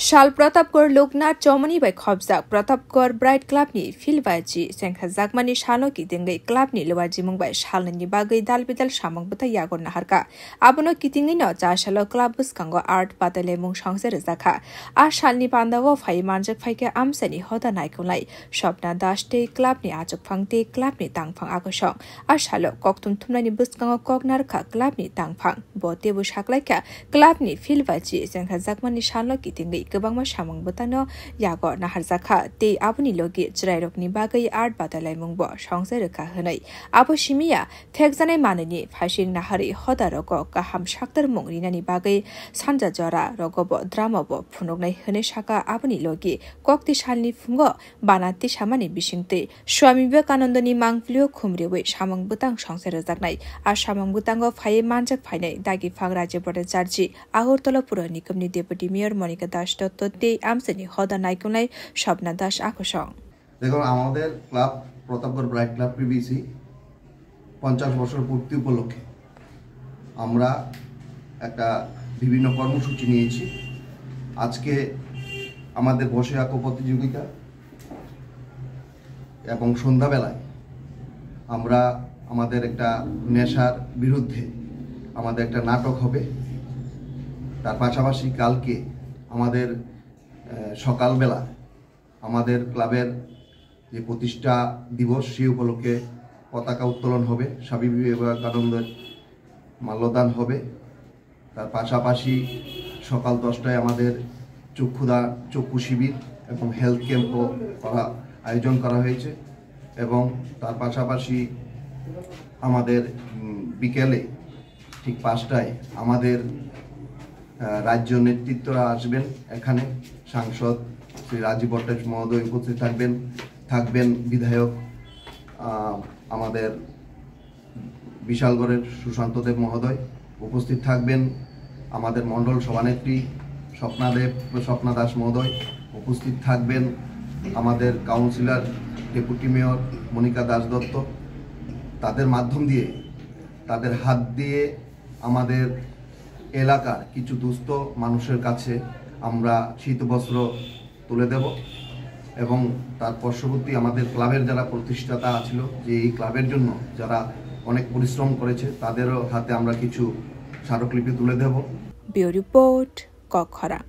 Shal Pratapgor Loknath Chomani by Khobjak Pratapgor Bright Club ni Filbaji Sengha Zakmani Shaloki Dingai Club ni Lewaji Mumbai Shalani Bagai Dalbidal Shamang Buta Yagon Naharka Abono Kitingi no Jashalo Club Buskango Art Patale Mung Shangser Zaka Ashalni Pandawo Fai Manjak Faike Amsani Hoda Naikulai Shopna Dashte Club ni Ajak Pangte Club ni Tangpang Agoshong Ashalo Koktum Tumani Buskango Kognarka Club ni Tangpang Bote Bushaklaika Club ni Filbaji Sengha Zakmani Shaloki Dingai Gabangma Shamang Butano Yago Naharzaka Te Abuni Logi Jrairokni Bagai Art Batalai Mungbo Shangserka Hanai Abu Shimia Texane Manani Fashin Nahari Hodarogo Kaham Shakter Mungrinani Bagai Sanja Jora Rogobo Dramobo Punognai Haneshaka Abuni Logi Kokti Shalni Fungo Banati Shamani Bishingte Swami Vivekanandani Mangflu Kumriwe Shamang Butang Shangserazaknai Ashamang Butango Faye Manjak Fainai Dagi Fagraje Bota Jarji Ahurtolo Puro Nikumni Deputy Mayor Monica Dash Totte Amseni Hoda Naikunai Shopna Dash Akoshong. দেখুন আমাদের club Pratapgarh bright club PVC 50 বছর পূর্তি উপলক্ষে আমরা একটা বিভিন্ন কর্মসূচি নিয়েছি। আজকে আমাদের বসে আঁকো প্রতিযোগিতা এবং সন্ধ্যাবেলায় আমরা আমাদের একটা নেশার বিরুদ্ধে আমাদের একটা নাটক হবে। তার পাশাপাশি কালকে আমাদের সকালবেলা আমাদের ক্লাবের যে প্রতিষ্ঠা দিবস সেই উপলক্ষে পতাকা উত্তোলন হবে, স্বামী বিবেকানন্দের মাল্যদান হবে। তার পাশাপাশি সকাল 10টায় আমাদের চক্ষু শিবির এবং হেলথ ক্যাম্পও আয়োজন করা হয়েছে এবং তার পাশাপাশি আমাদের বিকেলে ঠিক 5টায় আমাদের রাজ্য নেতৃত্বরা আসবেন। এখানে সাংসদ শ্রী রাজীব ভট্টাচার্য মহোদয় উপস্থিত থাকবেন বিধায়ক আমাদের বিশালগড়ের সুশান্ত দেব মহোদয় উপস্থিত থাকবেন, আমাদের মণ্ডল সভানেত্রী স্বপ্না দাস মহোদয় উপস্থিত থাকবেন, আমাদের councillor deputy mayor Monika Das Datta. তাদের মাধ্যম দিয়ে তাদের হাত দিয়ে আমাদের এলাকার কিছু দুস্থ মানুষের কাছে আমরা শীতবস্ত্র তুলে দেব এবং তার পার্শ্ববর্তী আমাদের ক্লাবের যারা প্রতিষ্ঠাতা ছিল, যে এই ক্লাবের জন্য যারা অনেক পরিশ্রম করেছে, তাদেরও হাতে আমরা কিছু স্মারকলিপি তুলে দেব। Bureau report কখরা।